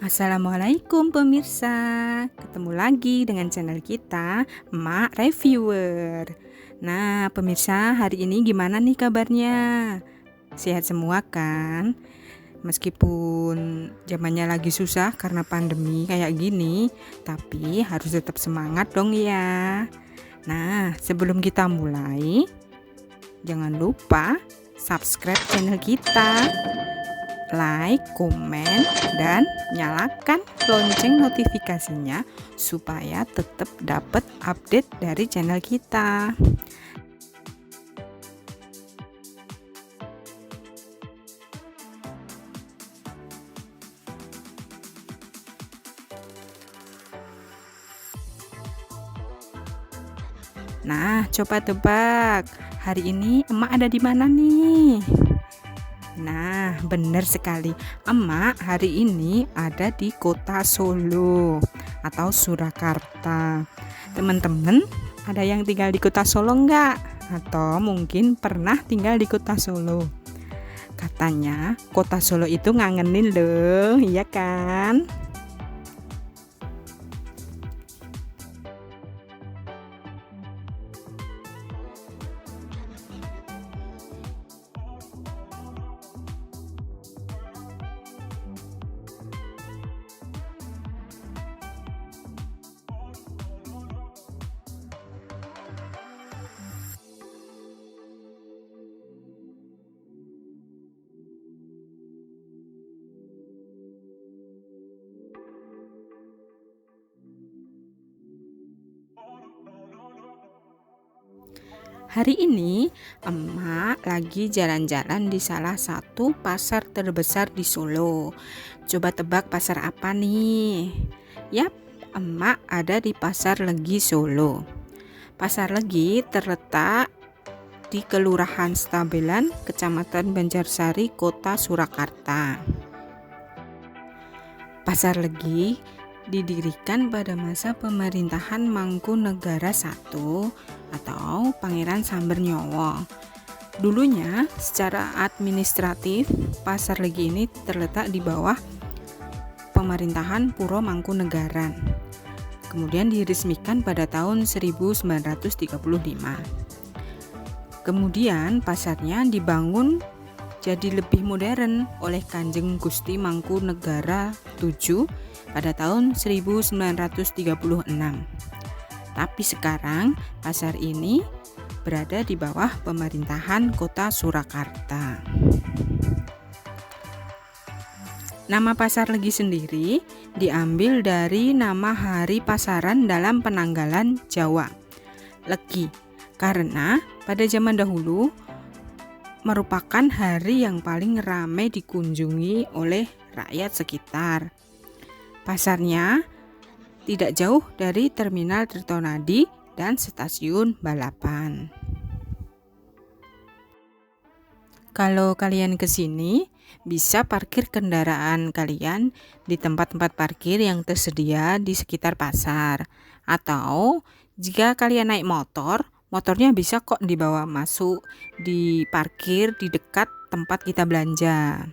Assalamualaikum pemirsa, ketemu lagi dengan channel kita Emak Reviewer. Nah pemirsa, hari ini gimana nih kabarnya? Sehat semua kan? Meskipun zamannya lagi susah karena pandemi kayak gini, tapi harus tetap semangat dong ya. Nah sebelum kita mulai, jangan lupa subscribe channel kita, like, komen, dan nyalakan lonceng notifikasinya supaya tetap dapat update dari channel kita. Nah, coba tebak, hari ini emak ada di mana nih? Nah, benar sekali. Emak hari ini ada di kota Solo atau Surakarta. Teman-teman, ada yang tinggal di kota Solo enggak? Atau mungkin pernah tinggal di kota Solo? Katanya kota Solo itu ngangenin loh, iya kan? Hari ini emak lagi jalan-jalan di salah satu pasar terbesar di Solo. Coba tebak pasar apa nih? Yap, emak ada di Pasar Legi Solo. Pasar Legi terletak di Kelurahan Stabelan, Kecamatan Banjarsari, Kota Surakarta. Pasar Legi didirikan pada masa pemerintahan Mangkunegara I atau Pangeran Sambernyowo. Dulunya secara administratif Pasar Legi ini terletak di bawah pemerintahan Puro Mangkunegaran. Kemudian diresmikan pada tahun 1935. Kemudian pasarnya dibangun jadi lebih modern oleh Kanjeng Gusti Mangkunegara VII pada tahun 1936. Tapi sekarang pasar ini berada di bawah pemerintahan Kota Surakarta. Nama Pasar Legi sendiri diambil dari nama hari pasaran dalam penanggalan Jawa, Legi, karena pada zaman dahulu merupakan hari yang paling ramai dikunjungi oleh rakyat sekitar. Pasarnya tidak jauh dari Terminal Tirtonadi dan Stasiun Balapan. Kalau kalian ke sini, bisa parkir kendaraan kalian di tempat-tempat parkir yang tersedia di sekitar pasar. Atau jika kalian naik motor, motornya bisa kok dibawa masuk di parkir di dekat tempat kita belanja.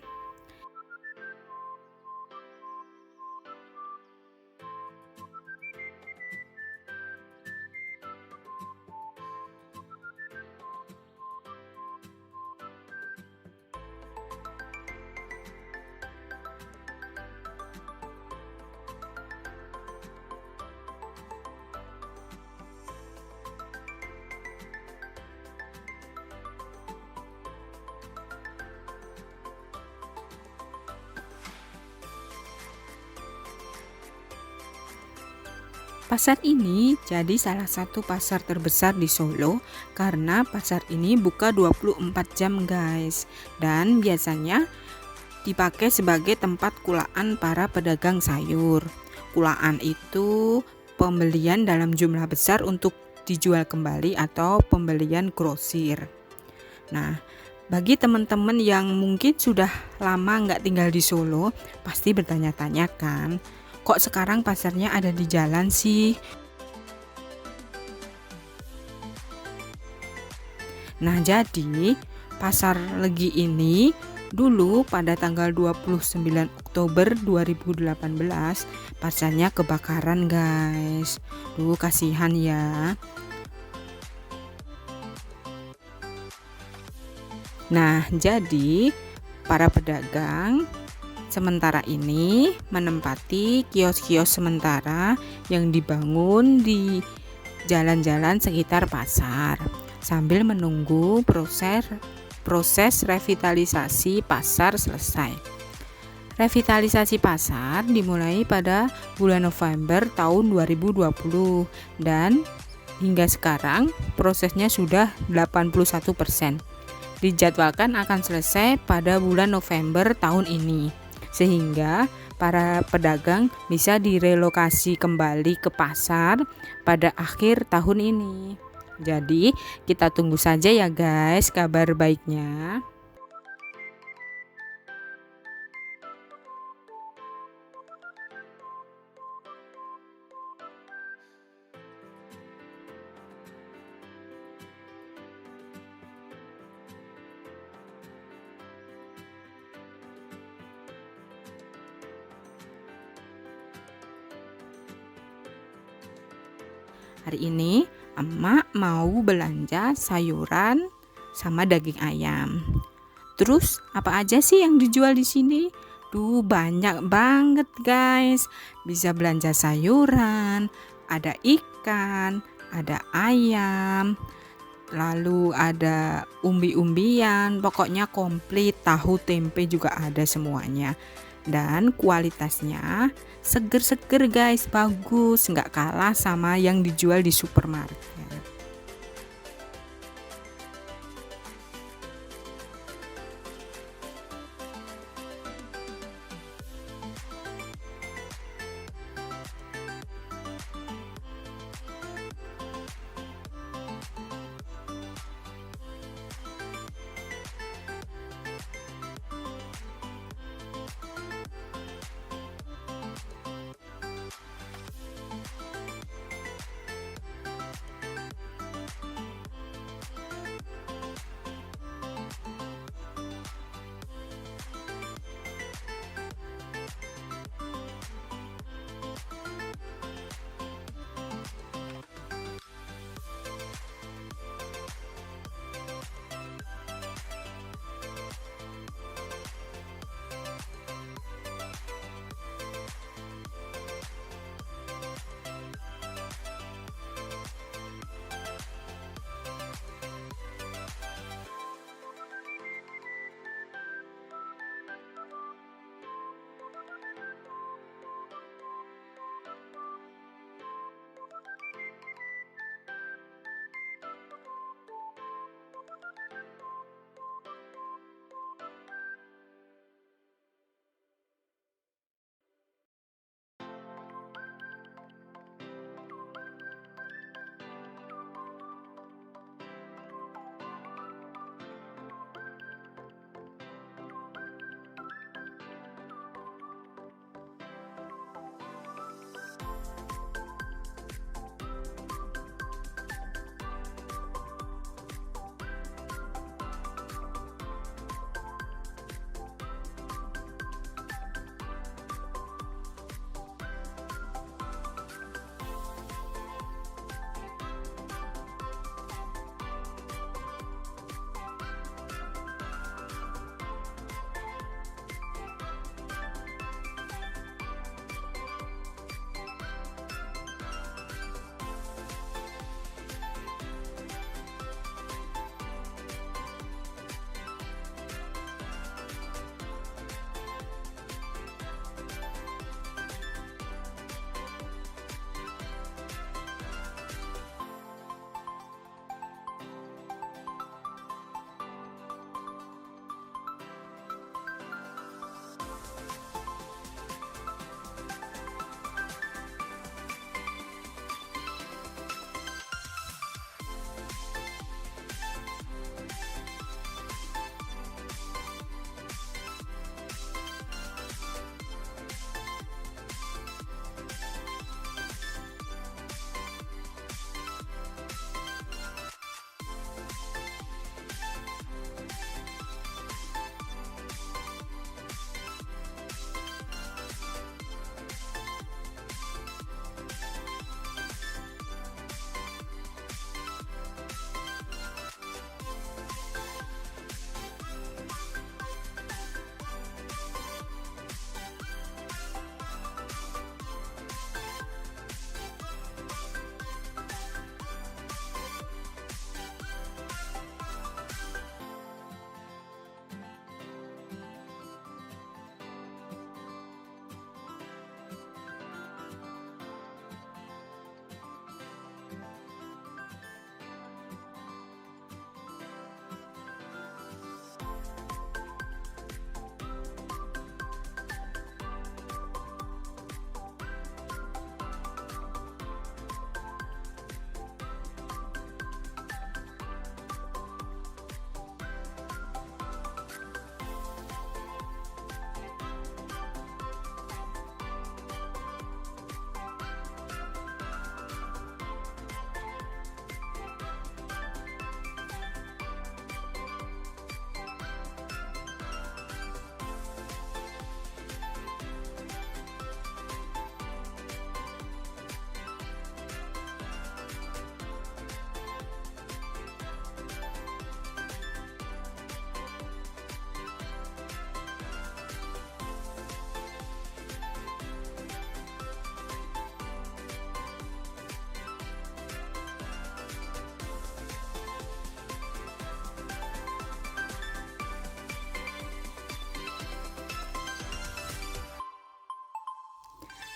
Pasar ini jadi salah satu pasar terbesar di Solo karena pasar ini buka 24 jam guys, dan biasanya dipakai sebagai tempat kulaan para pedagang sayur. Kulaan itu pembelian dalam jumlah besar untuk dijual kembali atau pembelian grosir. Nah, bagi teman-teman yang mungkin sudah lama nggak tinggal di Solo, pasti bertanya-tanya kan, kok sekarang pasarnya ada di jalan sih? Nah, jadi Pasar Legi ini Dulu pada tanggal 29 Oktober 2018 pasarnya kebakaran guys. Duh kasihan ya. Nah, jadi para pedagang sementara ini menempati kios-kios sementara yang dibangun di jalan-jalan sekitar pasar sambil menunggu proses revitalisasi pasar selesai. Revitalisasi pasar dimulai pada bulan November tahun 2020 dan hingga sekarang prosesnya sudah 81%. Dijadwalkan akan selesai pada bulan November tahun ini, sehingga para pedagang bisa direlokasi kembali ke pasar pada akhir tahun ini. Jadi kita tunggu saja ya guys kabar baiknya. Hari ini emak mau belanja sayuran sama daging ayam. Terus apa aja sih yang dijual di sini? Duh banyak banget guys. Bisa belanja sayuran, ada ikan, ada ayam, lalu ada umbi-umbian, pokoknya komplit, tahu tempe juga ada semuanya. Dan kualitasnya seger-seger guys, bagus, nggak kalah sama yang dijual di supermarket.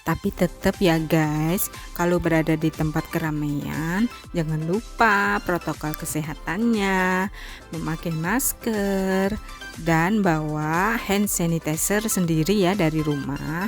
Tapi tetap ya guys, kalau berada di tempat keramaian, jangan lupa protokol kesehatannya, memakai masker, dan bawa hand sanitizer sendiri ya dari rumah.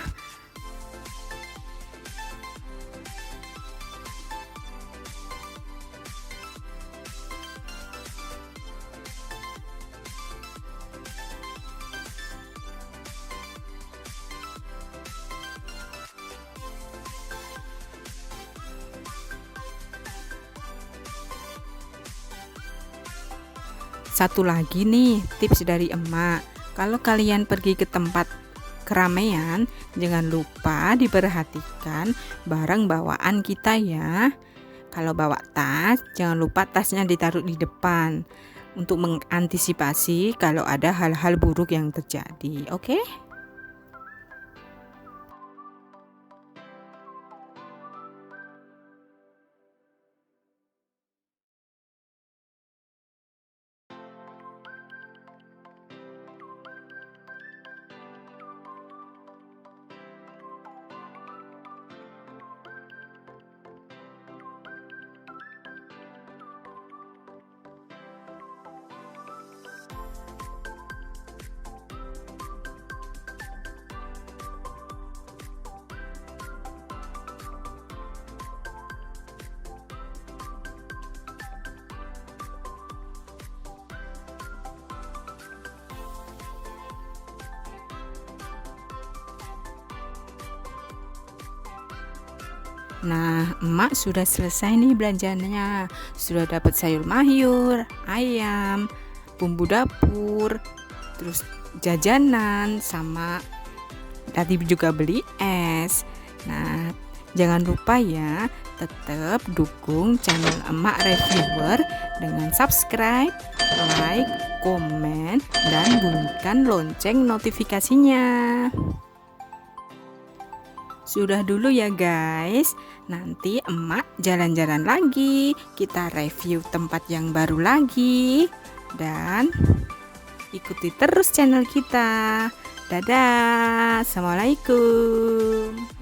Satu lagi nih tips dari emak, kalau kalian pergi ke tempat keramaian, jangan lupa diperhatikan barang bawaan kita ya. Kalau bawa tas, jangan lupa tasnya ditaruh di depan untuk mengantisipasi kalau ada hal-hal buruk yang terjadi. Oke? Nah, emak sudah selesai nih belanjanya. Sudah dapat sayur mayur, ayam, bumbu dapur, terus jajanan, sama tadi juga beli es. Nah, jangan lupa ya, tetap dukung channel emak reviewer dengan subscribe, like, komen, dan bunyikan lonceng notifikasinya. Sudah dulu ya guys, nanti emak jalan-jalan lagi, kita review tempat yang baru lagi, dan ikuti terus channel kita. Dadah, assalamualaikum.